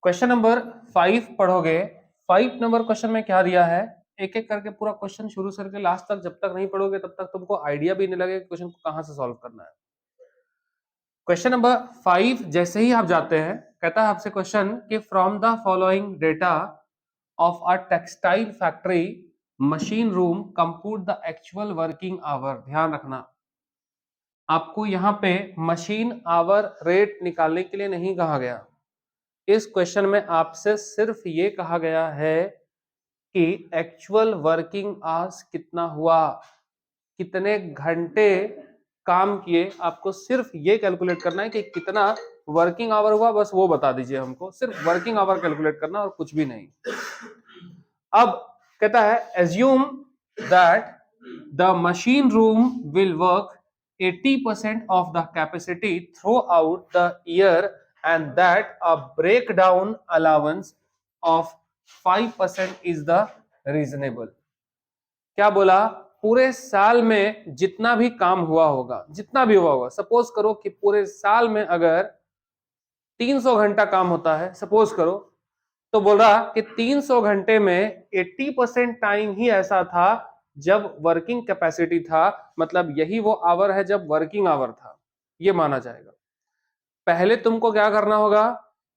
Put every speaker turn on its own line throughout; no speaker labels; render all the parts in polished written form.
Question number 5 पढ़ोगे। 5 number question में क्या दिया है, एक एक करके पूरा क्वेश्चन शुरू से लेकर लास्ट तक जब तक नहीं पढ़ोगे तब तक तुमको आइडिया भी नहीं लगेगा क्वेश्चन को कहां से सॉल्व करना है। क्वेश्चन नंबर 5 जैसे ही आप जाते हैं, कहता है आपसे क्वेश्चन कि from the following data of a textile factory machine room compute the actual working hour. ध्यान रखना, आपको यहाँ पे मशीन आवर रेट निकालने के लिए नहीं कहा गया। इस क्वेश्चन में आपसे सिर्फ ये कहा गया है कि एक्चुअल वर्किंग आवर्स कितना हुआ, कितने घंटे काम किए। आपको सिर्फ ये कैलकुलेट करना है कि कितना वर्किंग आवर हुआ, बस वो बता दीजिए हमको। सिर्फ वर्किंग आवर कैलकुलेट करना और कुछ भी नहीं। अब कहता है assume that the machine room will work 80% of the capacity throughout the year and that a breakdown allowance of 5% is the reasonable। क्या बोला, पूरे साल में जितना भी काम हुआ होगा, जितना भी हुआ होगा, सपोज करो कि पूरे साल में अगर 300 घंटा काम होता है, सपोज करो, तो बोल रहा कि 300 घंटे में 80% टाइम ही ऐसा था जब वर्किंग कैपेसिटी था, मतलब यही वो आवर है जब वर्किंग आवर था, ये माना जाएगा। पहले तुमको क्या करना होगा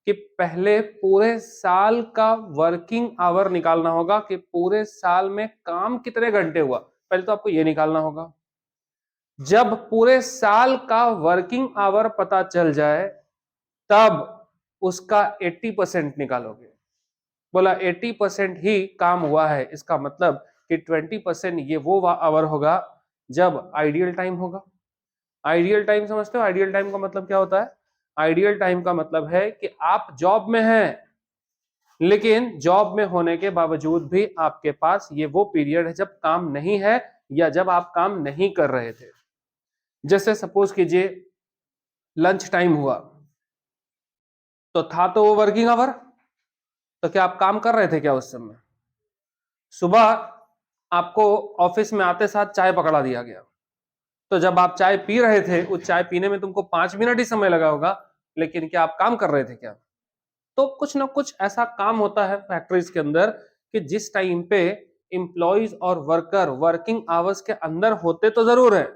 कि पहले पूरे साल का वर्किंग आवर निकालना होगा कि पूरे साल में काम कितने घंटे हुआ। पहले तो आपको ये निकालना होगा। जब पूरे साल का वर्किंग आवर पता चल जाए तब उसका 80% निकालोगे। बोला 80% ही काम हुआ है, इसका मतलब कि 20% ये वो आवर होगा जब आइडियल टाइम होगा। आइडियल टाइम समझते हो? आइडियल टाइम का मतलब क्या होता है? आइडियल टाइम का मतलब है कि आप जॉब में हैं, लेकिन जॉब में होने के बावजूद भी आपके पास ये वो पीरियड है जब काम नहीं है या जब आप काम नहीं कर रहे थे। जैसे सपोज कीजिए लंच टाइम हुआ, तो था तो वो वर्किंग आवर, तो क्या आप काम कर रहे थे क्या उस समय? सुबह आपको ऑफिस में आते साथ चाय पकड़ा दिया गया, तो जब आप चाय पी रहे थे, उस चाय पीने में तुमको 5 मिनट ही समय लगा होगा, लेकिन क्या आप काम कर रहे थे क्या? तो कुछ ना कुछ ऐसा काम होता है फैक्ट्रीज के अंदर कि जिस टाइम पे इंप्लॉइज और वर्कर वर्किंग आवर्स के अंदर होते तो जरूर है,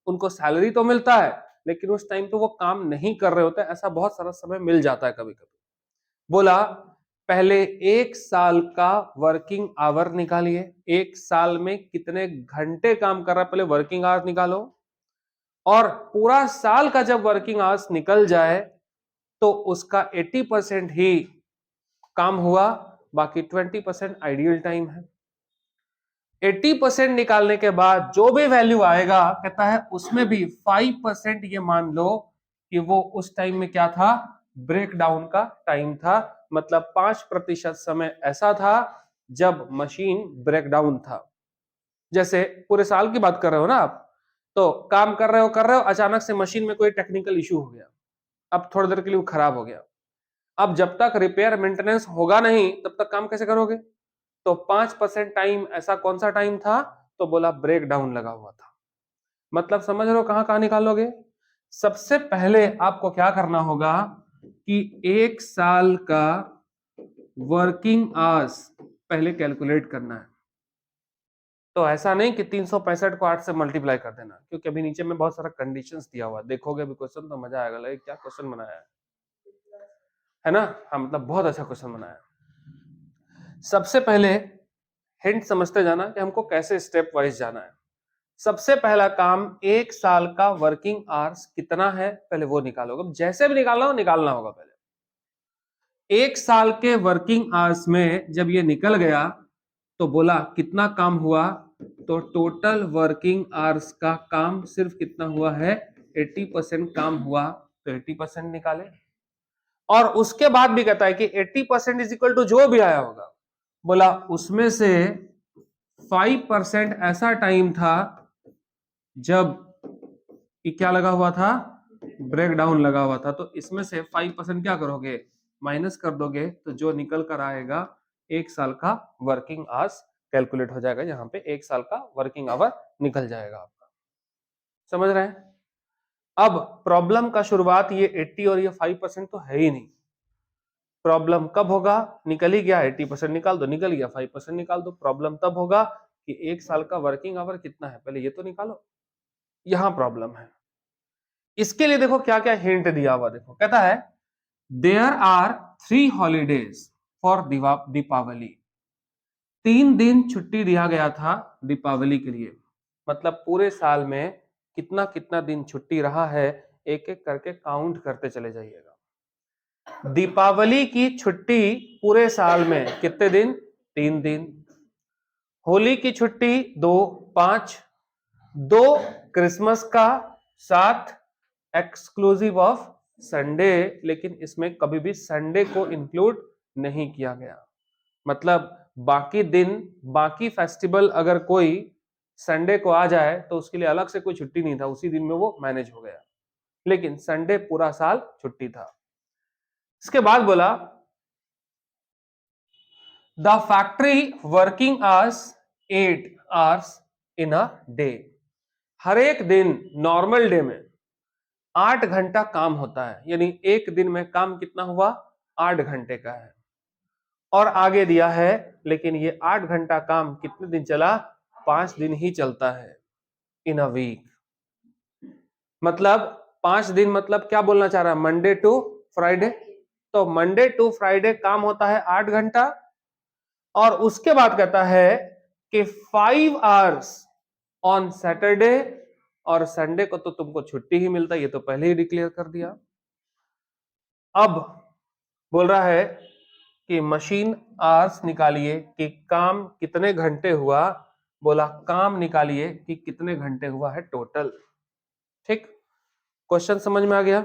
उनको सैलरी तो मिलता है, लेकिन उस टाइम पे वो काम नहीं कर रहे होते। ऐसा बहुत सारा समय मिल जाता है कभी कभी। बोला पहले एक साल का वर्किंग आवर निकालिए, एक साल में कितने घंटे काम कर रहा है पहले वर्किंग आवर्स निकालो, और पूरा साल का जब वर्किंग आवर्स निकल जाए तो उसका 80% ही काम हुआ, बाकी 20% आइडियल टाइम है। 80% निकालने के बाद जो भी वैल्यू आएगा, कहता है उसमें भी 5% ये मान लो कि वो उस टाइम में क्या था, ब्रेक डाउन का टाइम था। मतलब 5% समय ऐसा था जब मशीन ब्रेक डाउन था। जैसे पूरे साल की बात कर रहे हो ना आप, तो काम कर रहे हो, अचानक से मशीन में कोई टेक्निकल इश्यू हो गया, अब थोड़ी देर के लिए वो खराब हो गया। अब जब तक रिपेयर मेंटेनेंस होगा नहीं तब तक काम कैसे करोगे? तो 5% टाइम ऐसा कौन सा टाइम था? तो बोला ब्रेक डाउन लगा हुआ था। मतलब समझ रहे हो कहां कहां निकालोगे? सबसे पहले आपको क्या करना होगा कि एक साल का वर्किंग आवर्स पहले कैलकुलेट करना है। तो ऐसा नहीं कि 365 को 8 से मल्टीप्लाई कर देना, क्योंकि अभी नीचे में बहुत सारा कंडीशंस दिया हुआ है, देखोगे भी क्वेश्चन तो मजा आएगा, लगे क्या क्वेश्चन बनाया है ना? हाँ, मतलब बहुत अच्छा क्वेश्चन बनाया। सबसे पहले हिंट समझते जाना कि हमको कैसे स्टेप वाइज जाना है। सबसे पहला काम, एक साल का वर्किंग आवर्स कितना है पहले वो निकालोगे। जैसे भी निकालना हो, निकालना होगा पहले। एक साल के वर्किंग आवर्स में जब ये निकल गया तो बोला कितना काम हुआ, तो टोटल वर्किंग आवर्स का काम सिर्फ कितना हुआ है, 80% काम हुआ, तो 80% निकाले। और उसके बाद भी कहता है कि 80% इज इक्वल टू जो भी आया होगा, बोला उसमें से 5% ऐसा टाइम था जब कि क्या लगा हुआ था, ब्रेक डाउन लगा हुआ था। तो इसमें से 5% क्या करोगे, माइनस कर दोगे, तो जो निकल कर आएगा एक साल का वर्किंग आवर्स कैलकुलेट हो जाएगा। यहाँ पे एक साल का वर्किंग आवर निकल जाएगा आपका। समझ रहे हैं? अब प्रॉब्लम का शुरुआत ये 80 और ये 5% तो है ही नहीं। प्रॉब्लम कब होगा? निकल ही गया, 80% निकाल दो, निकल गया 5% निकाल दो। प्रॉब्लम तब होगा कि एक साल का वर्किंग आवर कितना है, पहले ये तो निकालो। यहां प्रॉब्लम है। इसके लिए देखो क्या क्या हिंट दिया हुआ, देखो कहता है there are 3 holidays for Deepavali. 3 दिन छुट्टी दिया गया था दीपावली के लिए। मतलब पूरे साल में कितना कितना दिन छुट्टी रहा है, एक एक करके काउंट करते चले जाइएगा। दीपावली की छुट्टी पूरे साल में कितने दिन? 3 दिन। होली की छुट्टी 2, 5, 2 क्रिसमस का, 7 एक्सक्लूसिव ऑफ संडे, लेकिन इसमें कभी भी संडे को इंक्लूड नहीं किया गया। मतलब बाकी दिन, बाकी फेस्टिवल अगर कोई संडे को आ जाए तो उसके लिए अलग से कोई छुट्टी नहीं था, उसी दिन में वो मैनेज हो गया, लेकिन संडे पूरा साल छुट्टी था। इसके बाद बोला the factory working hours 8 hours in a day. हर एक दिन नॉर्मल डे में 8 घंटा काम होता है, यानी एक दिन में काम कितना हुआ? 8 घंटे का है। और आगे दिया है लेकिन ये 8 घंटा काम कितने दिन चला? 5 दिन ही चलता है इन अ वीक। मतलब 5 दिन, मतलब क्या बोलना चाह रहा है? Monday to Friday. तो मंडे टू फ्राइडे काम होता है 8 घंटा, और उसके बाद कहता है कि 5 आवर्स ऑन सैटरडे, और संडे को तो तुमको छुट्टी ही मिलता है, ये तो पहले ही डिक्लेयर कर दिया। अब बोल रहा है कि मशीन आवर्स निकालिए कि काम कितने घंटे हुआ। बोला काम निकालिए कि कितने घंटे हुआ है टोटल। ठीक, क्वेश्चन समझ में आ गया?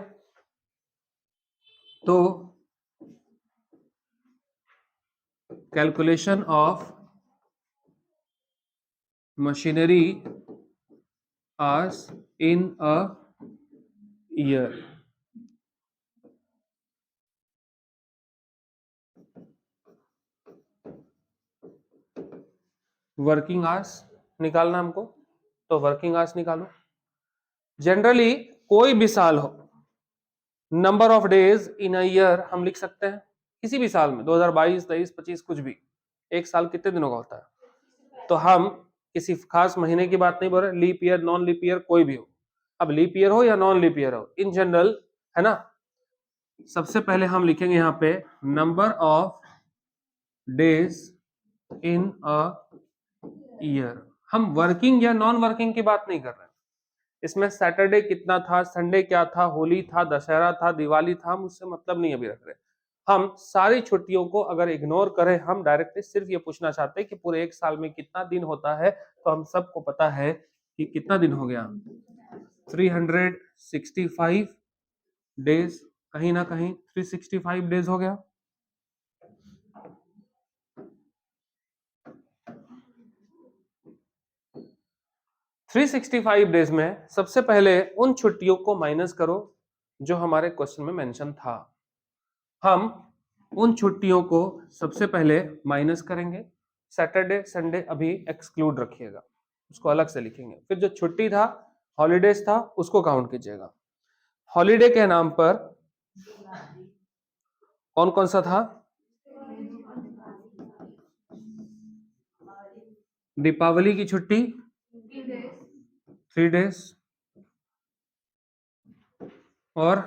तो calculation of machinery hours in a year. Working hours निकालना हमको, तो वर्किंग आवर्स निकालो। जनरली कोई भी साल हो, number of days in a year हम लिख सकते हैं किसी भी साल में, 2022, 23, 25, कुछ भी। एक साल कितने दिनों का होता है? तो हम किसी खास महीने की बात नहीं बोल रहे, leap year, non leap year, कोई भी हो। अब लीप ईयर हो या नॉन लीप ईयर हो, इन जनरल, है ना। सबसे पहले हम लिखेंगे यहां पे number of days in a year. हम वर्किंग या नॉन वर्किंग की बात नहीं कर रहे हैं। इसमें सैटरडे कितना था, संडे क्या था, होली था, दशहरा था, दिवाली था, हम उससे मतलब नहीं अभी रख रहे। हम सारी छुट्टियों को अगर इग्नोर करें, हम डायरेक्टली सिर्फ ये पूछना चाहते हैं कि पूरे एक साल में कितना दिन होता है। तो हम सबको पता है कि कितना दिन हो गया, 365 डेज, कहीं ना कहीं 365 डेज हो गया। थ्री 365 डेज में सबसे पहले उन छुट्टियों को माइनस करो जो हमारे क्वेश्चन में मेंशन था। हम उन छुट्टियों को सबसे पहले माइनस करेंगे। सैटरडे संडे अभी एक्सक्लूड रखिएगा, उसको अलग से लिखेंगे। फिर जो छुट्टी था, हॉलीडेज था, उसको काउंट कीजिएगा। हॉलीडे के नाम पर कौन कौन सा था? दीपावली की छुट्टी 3 डेज, और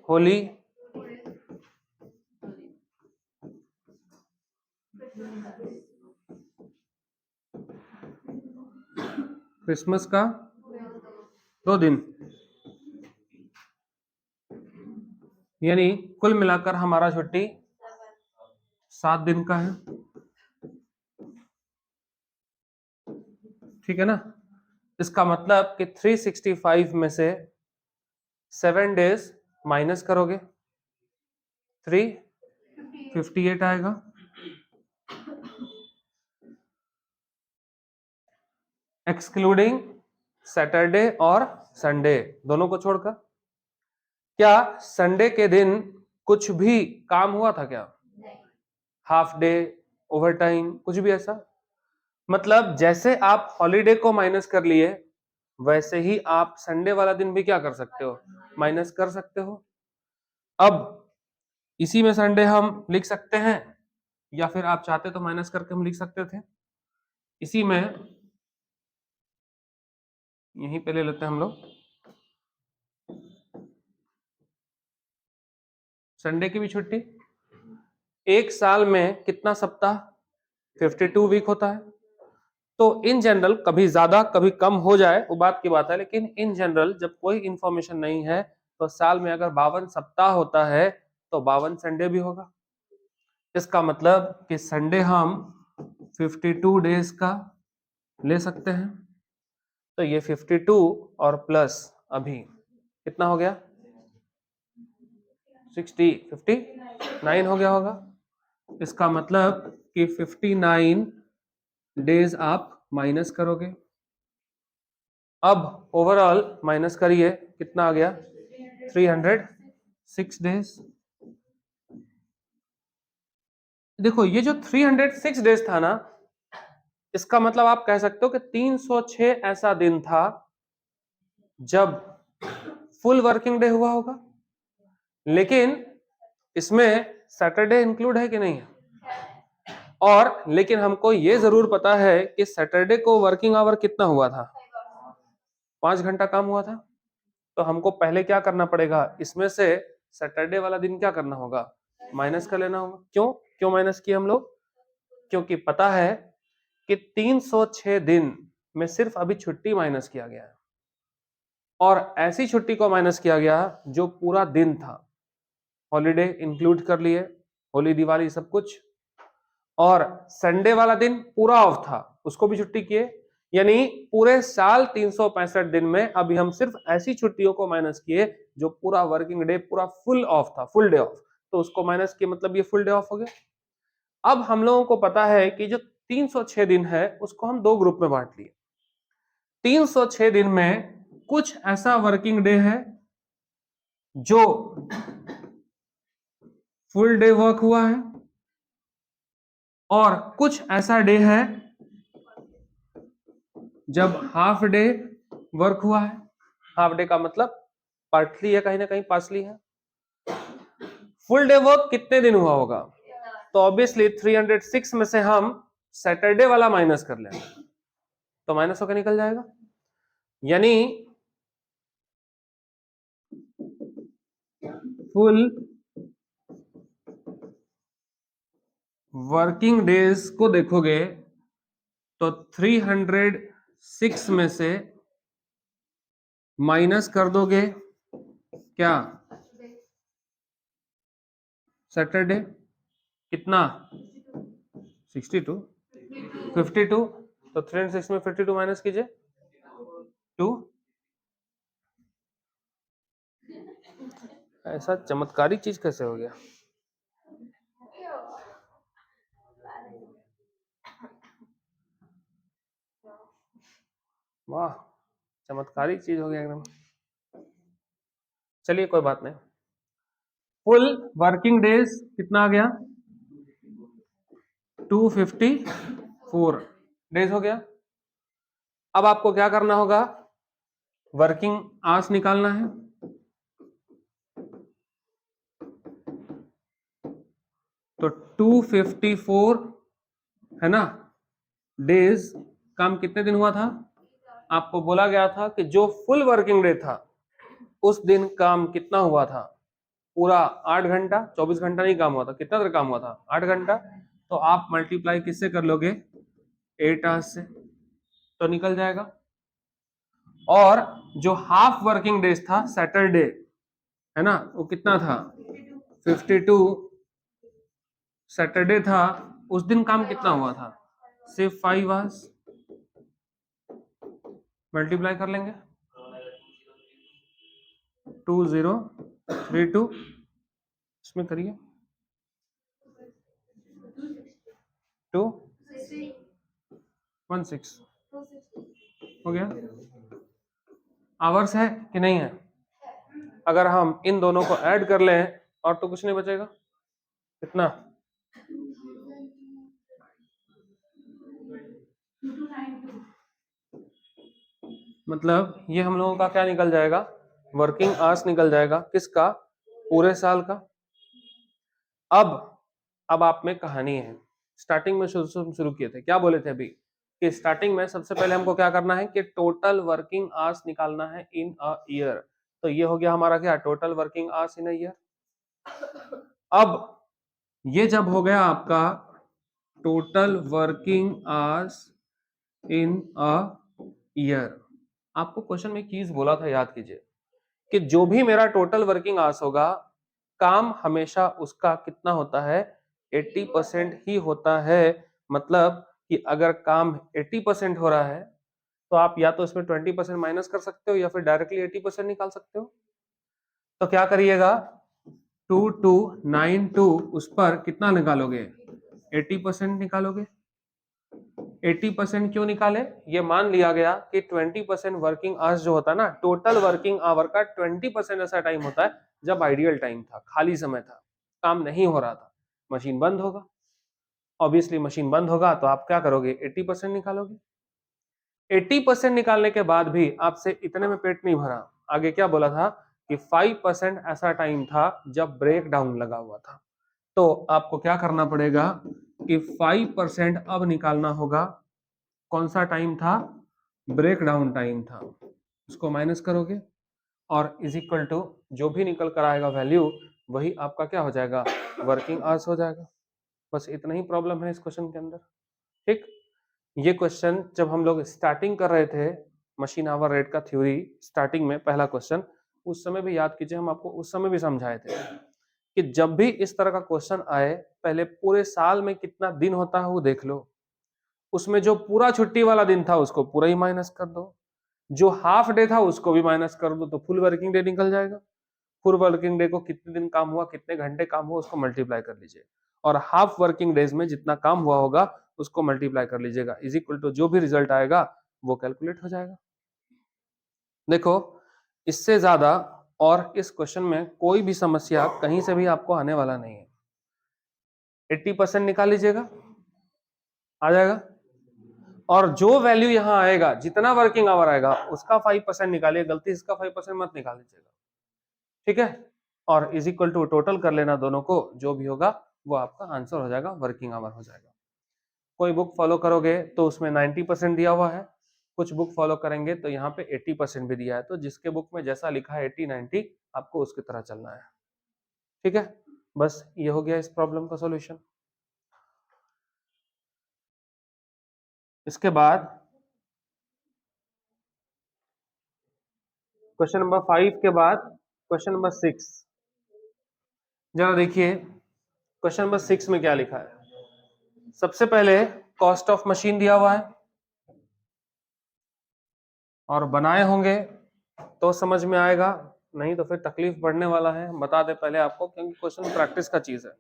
होली, क्रिसमस का 2 दिन, यानी कुल मिलाकर हमारा छुट्टी 7 दिन का है। ठीक है ना। इसका मतलब कि 365 में से 7 डेज माइनस करोगे, 358 आएगा। एक्सक्लूडिंग सैटरडे और संडे दोनों को छोड़कर। क्या संडे के दिन कुछ भी काम हुआ था क्या? हाफ डे, ओवर टाइम, कुछ भी ऐसा? मतलब जैसे आप हॉलीडे को माइनस कर लिए, वैसे ही आप संडे वाला दिन भी क्या कर सकते हो? माइनस कर सकते हो। अब इसी में संडे हम लिख सकते हैं, या फिर आप चाहते तो माइनस करके हम लिख सकते थे। इसी में यहीं पे ले लेते हैं हम लोग, संडे की भी छुट्टी। एक साल में कितना सप्ताह? 52 वीक होता है। तो इन जनरल कभी ज्यादा कभी कम हो जाए वो बात की बात है, लेकिन इन जनरल जब कोई इंफॉर्मेशन नहीं है तो साल में अगर 52 सप्ताह होता है तो 52 संडे भी होगा। इसका मतलब कि संडे हम 52 डेज का ले सकते हैं। तो ये 52 और प्लस अभी कितना हो गया? 59 हो गया होगा। इसका मतलब कि 59 डेज आप माइनस करोगे। अब ओवरऑल माइनस करिए, कितना आ गया? 306 डेज। देखो ये जो 306 डेज था ना, इसका मतलब आप कह सकते हो कि 306 ऐसा दिन था जब फुल वर्किंग डे हुआ होगा। लेकिन इसमें सैटरडे इंक्लूड है कि नहीं है? और लेकिन हमको ये जरूर पता है कि सैटरडे को वर्किंग आवर कितना हुआ था? 5 घंटा काम हुआ था। तो हमको पहले क्या करना पड़ेगा? इसमें से सैटरडे वाला दिन क्या करना होगा? माइनस कर लेना होगा। क्यों क्यों माइनस किए हम लोग? क्योंकि पता है कि 306 दिन में सिर्फ अभी छुट्टी माइनस किया गया है, और ऐसी छुट्टी को माइनस किया गया जो पूरा दिन था। हॉलीडे इंक्लूड कर लिए, होली दिवाली सब कुछ, और संडे वाला दिन पूरा ऑफ था, उसको भी छुट्टी किए। यानी पूरे साल 365 दिन में अभी हम सिर्फ ऐसी छुट्टियों को माइनस किए जो पूरा वर्किंग डे पूरा फुल ऑफ था, फुल डे ऑफ, तो उसको माइनस किए, मतलब ये फुल डे ऑफ हो गया। अब हम लोगों को पता है कि जो 306 दिन है उसको हम दो ग्रुप में बांट लिए। 306 दिन में कुछ ऐसा वर्किंग डे है जो फुल डे वर्क हुआ है, और कुछ ऐसा डे है जब हाफ डे वर्क हुआ है। हाफ डे का मतलब पार्टली है, कहीं ना कहीं पार्सली है। फुल डे वर्क कितने दिन हुआ होगा? तो ऑब्वियसली 306 में से हम सैटरडे वाला माइनस कर लेंगे, तो माइनस होकर निकल जाएगा। यानी फुल वर्किंग डेज को देखोगे तो 306 में से माइनस कर दोगे क्या? सैटरडे कितना? 62, 52, तो 306 में 52 माइनस कीजिए 2। ऐसा चमत्कारी चीज कैसे हो गया? वाह, चमत्कारी चीज हो गया एकदम। चलिए कोई बात नहीं। फुल वर्किंग डेज कितना आ गया? 254 डेज हो गया। अब आपको क्या करना होगा? वर्किंग आवर्स निकालना है। तो 254 है ना डेज, काम कितने दिन हुआ था? आपको बोला गया था कि जो फुल वर्किंग डे था उस दिन काम कितना हुआ था? पूरा 8 घंटा, 24 घंटा नहीं काम हुआ था। कितना देर काम हुआ था? 8 घंटा। तो आप मल्टीप्लाई किससे कर लोगे? 8 आवर्स से, तो निकल जाएगा। और जो हाफ वर्किंग डेज था सैटरडे, है ना, वो कितना था? 52 सैटरडे था, उस दिन काम कितना हुआ था? सिर्फ 5 आवर्स। मल्टीप्लाई कर लेंगे 2032, इसमें करिए 216 हो गया। आवर्स है कि नहीं है? अगर हम इन दोनों को ऐड कर लें और तो कुछ नहीं बचेगा। कितना? मतलब ये हम लोगों का क्या निकल जाएगा? वर्किंग आवर्स निकल जाएगा। किसका? पूरे साल का। अब आप में कहानी है। स्टार्टिंग में शुरू किए थे, क्या बोले थे अभी कि स्टार्टिंग में सबसे पहले हमको क्या करना है कि टोटल वर्किंग आवर्स निकालना है इन अ ईयर। तो ये हो गया हमारा क्या, total working hours in a year. अब ये जब हो गया आपका total working hours in a year, आपको क्वेश्चन में चीज बोला था, याद कीजिए कि जो भी मेरा टोटल वर्किंग आवर्स होगा, काम हमेशा उसका कितना होता है, 80% ही होता है। मतलब कि अगर काम 80% हो रहा है तो आप या तो इसमें 20% माइनस कर सकते हो या फिर डायरेक्टली 80% निकाल सकते हो। तो क्या करिएगा, 2292 उस पर कितना निकालोगे, 80% निकालोगे। 80% क्यों निकाले, ये मान लिया गया कि 20% वर्किंग आवर्स जो होता है ना, टोटल वर्किंग आवर का 20% ऐसा टाइम होता है जब आइडियल टाइम था, खाली समय था, काम नहीं हो रहा था, मशीन बंद होगा। ऑब्वियसली मशीन बंद होगा तो आप क्या करोगे, 80% निकालोगे। 80% निकालने के बाद भी आपसे इतने में पेट नहीं भरा, आगे क्या बोला था कि 5% ऐसा टाइम था जब ब्रेक डाउन लगा हुआ था। तो आपको क्या करना पड़ेगा कि 5% अब निकालना होगा। कौन सा टाइम था, ब्रेक डाउन टाइम था, उसको माइनस करोगे और इज इक्वल टू जो भी निकल कर आएगा वैल्यू, वही आपका क्या हो जाएगा, वर्किंग आवर्स हो जाएगा। बस इतना ही प्रॉब्लम है इस क्वेश्चन के अंदर। ठीक, ये क्वेश्चन जब हम लोग स्टार्टिंग कर रहे थे मशीन आवर रेट का थ्योरी, स्टार्टिंग में पहला क्वेश्चन, उस समय भी याद कीजिए, हम आपको उस समय भी समझाए थे कि जब भी इस तरह का क्वेश्चन आए, पहले पूरे साल में कितना दिन होता है वो देख लो, उसमें जो पूरा छुट्टी वाला दिन था उसको पूरा ही माइनस कर दो, जो हाफ डे था उसको भी माइनस कर दो, तो फुल वर्किंग डे निकल जाएगा। फुल वर्किंग डे को कितने दिन काम हुआ, कितने घंटे काम हुआ, उसको मल्टीप्लाई कर लीजिए और हाफ वर्किंग डेज में जितना काम हुआ होगा उसको मल्टीप्लाई कर लीजिएगा, इज इक्वल टू जो भी रिजल्ट आएगा वो कैलकुलेट हो जाएगा। देखो, इससे ज्यादा और इस क्वेश्चन में कोई भी समस्या कहीं से भी आपको आने वाला नहीं है। 80% निकाल लीजिएगा, आ जाएगा, और जो वैल्यू यहां आएगा, जितना वर्किंग आवर आएगा उसका 5% निकालिए, गलती इसका 5% मत निकाल लीजिएगा, ठीक है। और इज इक्वल टू टोटल कर लेना दोनों को, जो भी होगा वो आपका आंसर हो जाएगा, वर्किंग आवर हो जाएगा। कोई बुक फॉलो करोगे तो उसमें 90% दिया हुआ है, कुछ बुक फॉलो करेंगे तो यहाँ पे 80% भी दिया है, तो जिसके बुक में जैसा लिखा है 80-90 आपको उसकी तरह चलना है, ठीक है। बस ये हो गया इस प्रॉब्लम का सॉल्यूशन। इसके बाद क्वेश्चन नंबर 5 के बाद क्वेश्चन नंबर 6, जरा देखिए क्वेश्चन नंबर 6 में क्या लिखा है। सबसे पहले कॉस्ट ऑफ मशीन दिया हुआ है और बनाए होंगे तो समझ में आएगा, नहीं तो फिर तकलीफ बढ़ने वाला है, बता दे पहले आपको, क्योंकि क्वेश्चन प्रैक्टिस का चीज है।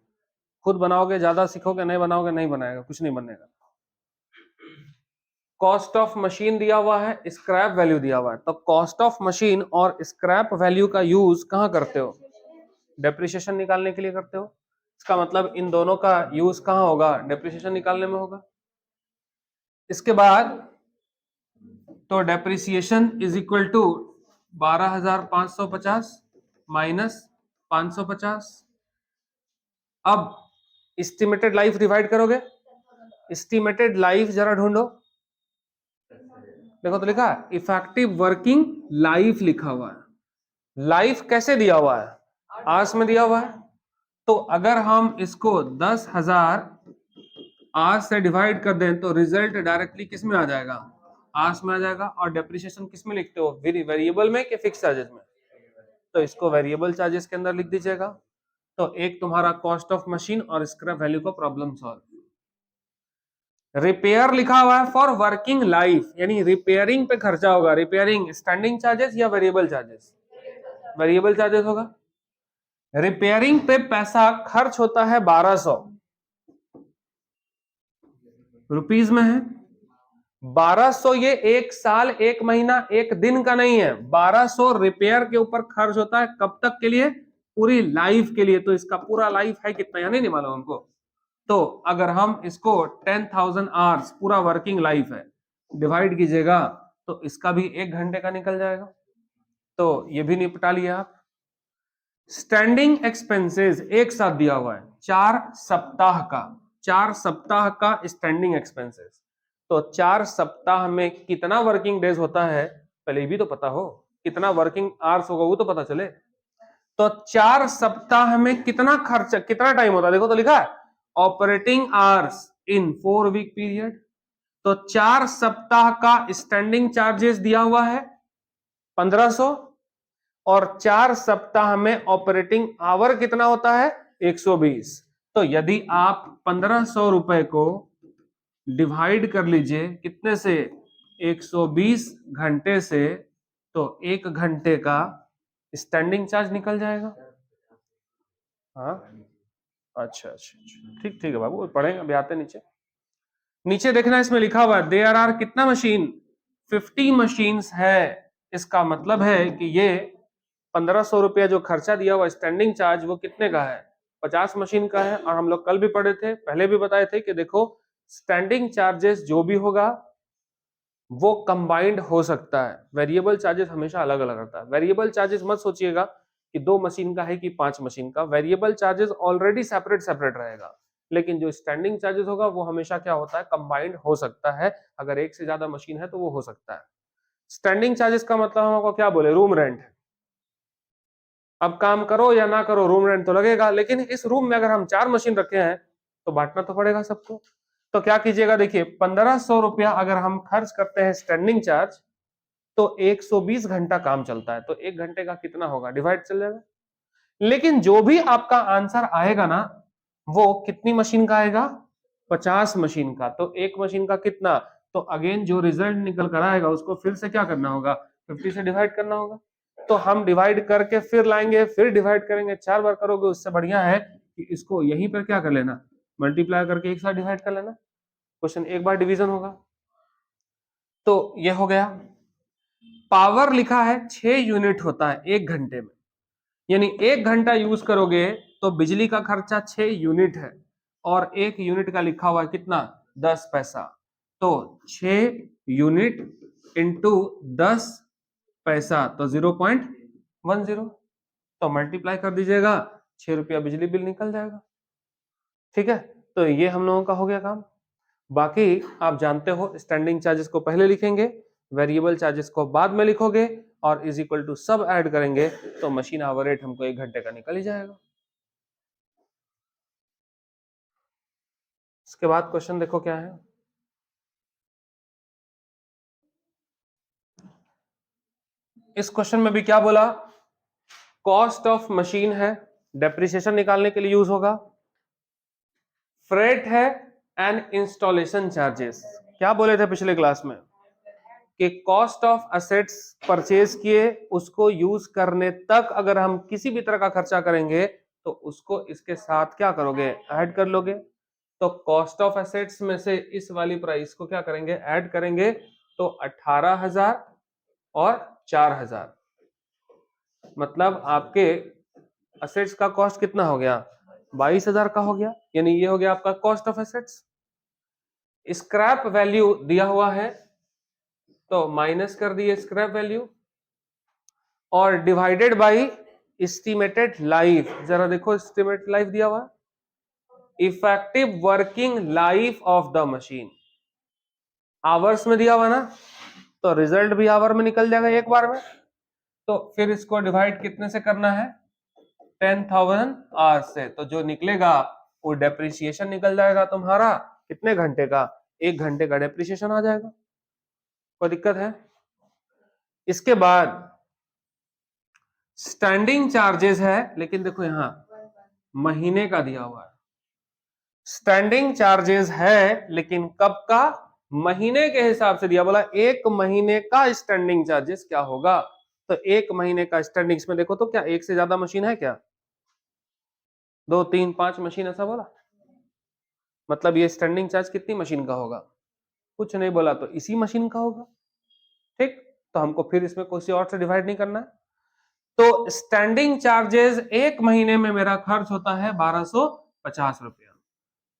खुद बनाओगे ज्यादा सीखोगे, नहीं बनाओगे नहीं बनाएगा, कुछ नहीं बनेगा। कॉस्ट ऑफ मशीन दिया हुआ है, स्क्रैप वैल्यू दिया हुआ है, तो कॉस्ट ऑफ मशीन और स्क्रैप वैल्यू का यूज कहां करते हो, डेप्रिसिएशन निकालने के लिए करते हो। इसका मतलब इन दोनों का यूज कहां होगा, डेप्रिसिएशन निकालने में होगा। इसके बाद तो depreciation is equal to 12,550 minus 550। अब एस्टिमेटेड लाइफ डिवाइड करोगे, एस्टिमेटेड लाइफ जरा ढूंढो, देखो तो लिखा है इफेक्टिव वर्किंग लाइफ लिखा हुआ है। लाइफ कैसे दिया हुआ है, आवर्स में दिया हुआ है, तो अगर हम इसको 10,000 आवर्स से डिवाइड कर दें तो रिजल्ट डायरेक्टली किस में आ जाएगा, आवर्स में आ जाएगा। और डेप्रिसिएशन किस में लिखते हो, वेरिएबल में कि फिक्स चार्जेस में, तो इसको वेरिएबल चार्जेस के अंदर लिख दीजिएगा। तो एक तुम्हारा कॉस्ट ऑफ मशीन और स्क्रैप वैल्यू का प्रॉब्लम सॉल्व। रिपेयर लिखा हुआ है फॉर वर्किंग लाइफ, यानी रिपेयरिंग पे खर्चा होगा, रिपेयरिंग स्टैंडिंग चार्जेस या वेरिएबल चार्जेस, वेरिएबल चार्जेस होगा। रिपेयरिंग पे पैसा खर्च होता है 1200 रुपीज में है। 1200 ये एक साल, एक महीना, एक दिन का नहीं है, 1200 रिपेयर के ऊपर खर्च होता है, कब तक के लिए, पूरी लाइफ के लिए। तो इसका पूरा लाइफ है कितना, यानी नहीं मालूम हमको। तो अगर हम इसको 10,000 आवर्स पूरा वर्किंग लाइफ है डिवाइड कीजिएगा तो इसका भी 1 घंटे का निकल जाएगा, तो ये भी निपटा लिया आप। स्टैंडिंग एक्सपेंसेस एक साथ दिया हुआ है 4 सप्ताह का स्टैंडिंग एक्सपेंसेस। तो 4 सप्ताह में कितना वर्किंग डेज होता है पहले भी तो पता हो, कितना वर्किंग आवर्स होगा वो तो पता चले। तो 4 सप्ताह में कितना खर्च, कितना टाइम होता है, देखो तो लिखा है operating hours in 4 week period. तो 4 सप्ताह का स्टैंडिंग चार्जेस दिया हुआ है 1500 और 4 सप्ताह में ऑपरेटिंग आवर कितना होता है 120। तो यदि आप 1500 रुपए को डिवाइड कर लीजिए कितने से 120 घंटे से, तो 1 घंटे का स्टैंडिंग चार्ज निकल जाएगा। हाँ अच्छा अच्छा ठीक ठीक है बाबू, पढ़ेंगे अभी आते नीचे। नीचे देखना इसमें लिखा हुआ है देयर आर कितना मशीन 50 मशीन्स है। इसका मतलब है कि ये 1500 रुपया जो खर्चा दिया हुआ स्टैंडिंग चार्ज वो कितने का है 50 मशीन का है। और हम लोग कल भी पढ़े थे, पहले भी बताए थे कि देखो स्टैंडिंग चार्जेस जो भी होगा वो कंबाइंड हो सकता है, वेरिएबल चार्जेस हमेशा अलग अलग रहता है। वेरिएबल चार्जेस मत सोचिएगा कि 2 मशीन का है कि 5 मशीन का, variable charges already separate separate रहेगा। लेकिन जो स्टैंडिंग चार्जेस होगा वो हमेशा क्या होता है कंबाइंड हो सकता है, अगर एक से ज्यादा मशीन है तो वो हो सकता है। स्टैंडिंग चार्जेस का मतलब हम आपको क्या बोले, रूम रेंट। अब काम करो या ना करो रूम रेंट तो लगेगा, लेकिन इस रूम में अगर हम 4 मशीन रखे हैं तो बांटना तो पड़ेगा सबको। तो क्या कीजिएगा, देखिए 1500 रुपया अगर हम खर्च करते हैं स्टैंडिंग चार्ज तो 120 घंटा काम चलता है, तो 1 घंटे का कितना होगा डिवाइड चल जाएगा। लेकिन जो भी आपका आंसर आएगा ना वो कितनी मशीन का आएगा 50 मशीन का। तो एक मशीन का कितना, तो अगेन जो रिजल्ट निकल कर आएगा उसको फिर से क्या करना होगा 50 से डिवाइड करना होगा। तो हम डिवाइड करके फिर लाएंगे, फिर डिवाइड करेंगे, 4 बार करोगे उससे बढ़िया है कि इसको यहीं पर क्या कर लेना मल्टीप्लाई करके एक साथ डिवाइड कर लेना, क्वेश्चन एक बार डिवीजन होगा। तो ये हो गया। पावर लिखा है 6 यूनिट होता है 1 घंटे में, यानी 1 घंटा यूज करोगे तो बिजली का खर्चा 6 यूनिट है और 1 यूनिट का लिखा हुआ है कितना 10 पैसा। तो 6 यूनिट इंटू 10 पैसा तो 0.10, तो मल्टीप्लाई कर दीजिएगा 6 रुपया बिजली बिल निकल जाएगा। ठीक है, तो ये हम लोगों का हो गया काम। बाकी आप जानते हो स्टैंडिंग चार्जेस को पहले लिखेंगे, वेरिएबल चार्जेस को बाद में लिखोगे और इज इक्वल टू सब ऐड करेंगे तो मशीन आवर रेट हमको 1 घंटे का निकल ही जाएगा। इसके बाद क्वेश्चन देखो क्या है। इस क्वेश्चन में भी क्या बोला, कॉस्ट ऑफ मशीन है, डेप्रिसिएशन निकालने के लिए यूज होगा, फ्रेट है एंड इंस्टॉलेशन चार्जेस। क्या बोले थे पिछले क्लास में कि कॉस्ट ऑफ असेट्स परचेज किए उसको यूज करने तक अगर हम किसी भी तरह का खर्चा करेंगे तो उसको इसके साथ क्या करोगे ऐड कर लोगे। तो कॉस्ट ऑफ एसेट्स में से इस वाली प्राइस को क्या करेंगे ऐड करेंगे, तो 18,000 और 4,000, मतलब आपके असेट्स का कॉस्ट कितना हो गया 22,000 का हो गया, यानी ये हो गया आपका cost of assets. Scrap value दिया हुआ है तो माइनस कर दिए स्क्रैप वैल्यू और डिवाइडेड बाय एस्टिमेटेड लाइफ। जरा देखो एस्टिमेटेड लाइफ दिया हुआ effective working life of the machine, hours में दिया हुआ ना, तो रिजल्ट भी आवर में निकल जाएगा एक बार में। तो फिर इसको डिवाइड कितने से करना है 10,000 आवर्स से, तो जो निकलेगा वो डेप्रिसिएशन निकल जाएगा तुम्हारा कितने घंटे का 1 घंटे का डेप्रिसिएशन आ जाएगा। कोई दिक्कत है। इसके बाद स्टैंडिंग चार्जेस है, लेकिन देखो यहां महीने का दिया हुआ है, स्टैंडिंग चार्जेस है लेकिन कब का महीने के हिसाब से दिया, बोला 1 महीने का स्टैंडिंग चार्जेस क्या होगा। तो 1 महीने का स्टैंडिंग, इसमें देखो तो क्या एक से ज्यादा मशीन है क्या 2 3 5 मशीन ऐसा बोला, मतलब ये स्टैंडिंग चार्ज कितनी मशीन का होगा कुछ नहीं बोला, तो इसी मशीन का होगा। ठीक, तो हमको फिर इसमें किसी और से डिवाइड नहीं करना है। तो स्टैंडिंग चार्जेस 1 महीने में मेरा खर्च होता है 1250 रुपया,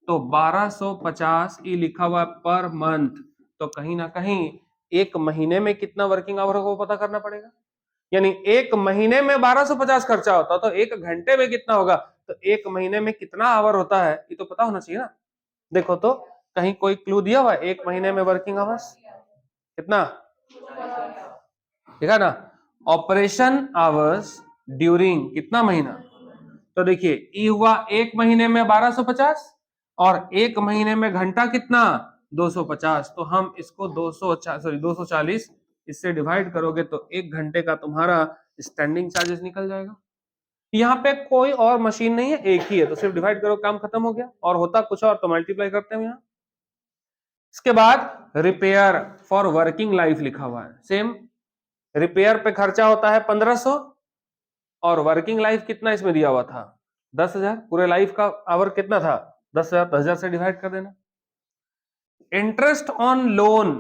तो 1250 ये लिखा हुआ पर मंथ, तो कहीं ना कहीं 1 महीने में कितना वर्किंग आवर होगा वो पता करना पड़ेगा। यानी एक महीने में 1250 खर्चा होता तो एक घंटे में कितना होगा, तो एक महीने में कितना आवर होता है ये तो पता होना चाहिए ना। देखो तो कहीं कोई क्लू दिया हुआ है एक महीने में वर्किंग आवर्स कितना, देखा ना, ऑपरेशन आवर्स ड्यूरिंग कितना महीना, तो देखिए ई हुआ एक महीने में 1250 और एक महीने में घंटा कितना 250, तो हम इसको 240 इससे डिवाइड करोगे तो एक घंटे का तुम्हारा स्टैंडिंग चार्जेस निकल जाएगा। यहाँ पे कोई और मशीन नहीं है, एक ही है, तो सिर्फ डिवाइड करो काम खत्म हो गया, और होता कुछ और तो मल्टीप्लाई करते हैं यहाँ। इसके बाद रिपेयर फॉर वर्किंग लाइफ लिखा हुआ है, सेम रिपेयर पे खर्चा होता है 1500 और वर्किंग लाइफ कितना इसमें दिया हुआ था 10,000, पूरे लाइफ का आवर कितना था 10,000, 10,000 से डिवाइड कर देना। इंटरेस्ट ऑन लोन,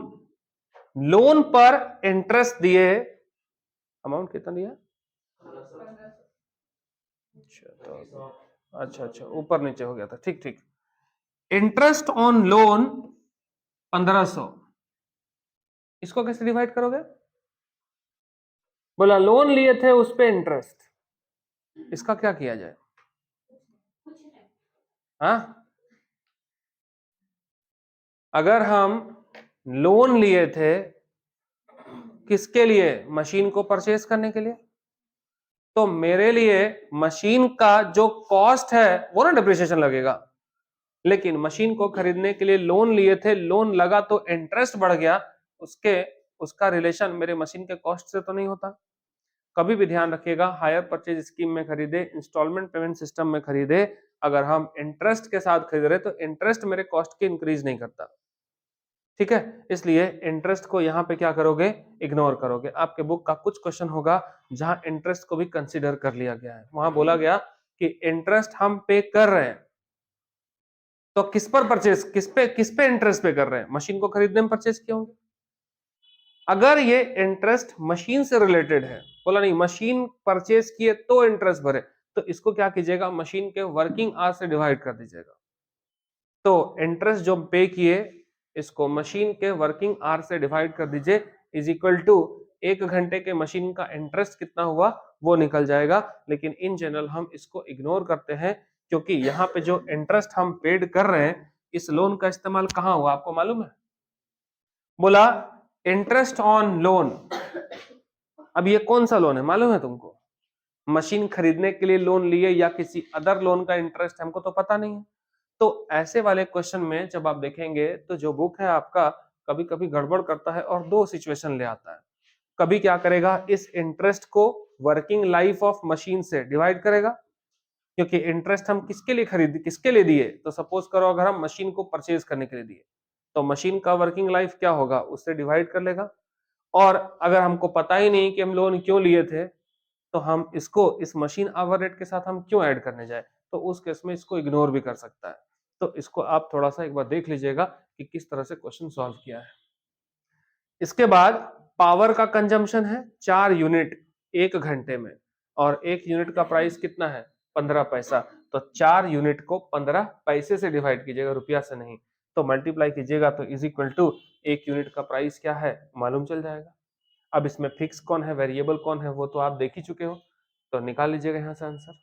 लोन पर इंटरेस्ट दिए, अमाउंट कितना दिया, अच्छा ऊपर नीचे हो गया था, ठीक ठीक। इंटरेस्ट ऑन लोन 1500, इसको कैसे डिवाइड करोगे, बोला लोन लिए थे उस पे इंटरेस्ट, इसका क्या किया जाए, हाँ अगर हम लोन लिए थे किसके लिए, मशीन को परचेज करने के लिए, तो मेरे लिए मशीन का जो कॉस्ट है वो ना डिप्रिसिएशन लगेगा, लेकिन मशीन को खरीदने के लिए लोन लिए थे, लोन लगा तो इंटरेस्ट बढ़ गया, उसका रिलेशन मेरे मशीन के कॉस्ट से तो नहीं होता। कभी भी ध्यान रखिएगा, हायर परचेज स्कीम में खरीदे, इंस्टॉलमेंट पेमेंट सिस्टम में खरीदे, अगर हम इंटरेस्ट के साथ खरीद रहे तो इंटरेस्ट मेरे कॉस्ट के इंक्रीज नहीं करता, ठीक है। इसलिए इंटरेस्ट को यहां पे क्या करोगे, इग्नोर करोगे। आपके बुक का कुछ क्वेश्चन होगा जहां इंटरेस्ट को भी कंसीडर कर लिया गया है, वहां बोला गया कि इंटरेस्ट हम पे कर रहे हैं, तो किस पर परचेज, किस पे इंटरेस्ट पे कर रहे हैं, मशीन को खरीदने में परचेज किए होंगे। अगर ये इंटरेस्ट मशीन से रिलेटेड है, बोला नहीं मशीन परचेज किए तो इंटरेस्ट भरे, तो इसको क्या कीजिएगा, मशीन के वर्किंग आवर से डिवाइड कर दीजिएगा। तो इंटरेस्ट जो पे किए इसको मशीन के वर्किंग आवर से डिवाइड कर दीजिए, इज इक्वल टू एक घंटे के मशीन का इंटरेस्ट कितना हुआ वो निकल जाएगा। लेकिन इन जनरल हम इसको इग्नोर करते हैं, क्योंकि यहाँ पे जो इंटरेस्ट हम पेड कर रहे हैं इस लोन का इस्तेमाल कहाँ हुआ आपको मालूम है, बोला इंटरेस्ट ऑन लोन। अब ये कौन सा लोन है मालूम है तुमको, मशीन खरीदने के लिए लोन लिए या किसी अदर लोन का इंटरेस्ट हमको तो पता नहीं है। तो ऐसे वाले क्वेश्चन में जब आप देखेंगे तो जो बुक है आपका कभी कभी गड़बड़ करता है और दो सिचुएशन ले आता है। कभी क्या करेगा, इस इंटरेस्ट को वर्किंग लाइफ ऑफ मशीन से डिवाइड करेगा, क्योंकि इंटरेस्ट हम किसके लिए दिए, तो सपोज करो अगर हम मशीन को परचेज करने के लिए दिए तो मशीन का वर्किंग लाइफ क्या होगा उससे डिवाइड कर लेगा। और अगर हमको पता ही नहीं कि हम लोन क्यों लिए थे तो हम इसको इस मशीन आवर रेट के साथ हम क्यों ऐड करने जाए, तो उस केस में इसको इग्नोर भी कर सकता है। तो इसको आप थोड़ा सा एक बार देख लीजिएगा कि किस तरह से क्वेश्चन सॉल्व किया है। इसके बाद पावर का कंजम्पशन है 4 यूनिट एक घंटे में, और एक यूनिट का प्राइस कितना है 15 पैसा, तो 4 यूनिट को 15 पैसे से डिवाइड कीजिएगा, रुपया से नहीं, तो मल्टीप्लाई कीजिएगा तो इज इक्वल टू एक यूनिट का प्राइस क्या है मालूम चल जाएगा। अब इसमें फिक्स कौन है वेरिएबल कौन है वो तो आप देख ही चुके हो, तो निकाल लीजिएगा यहाँ से आंसर।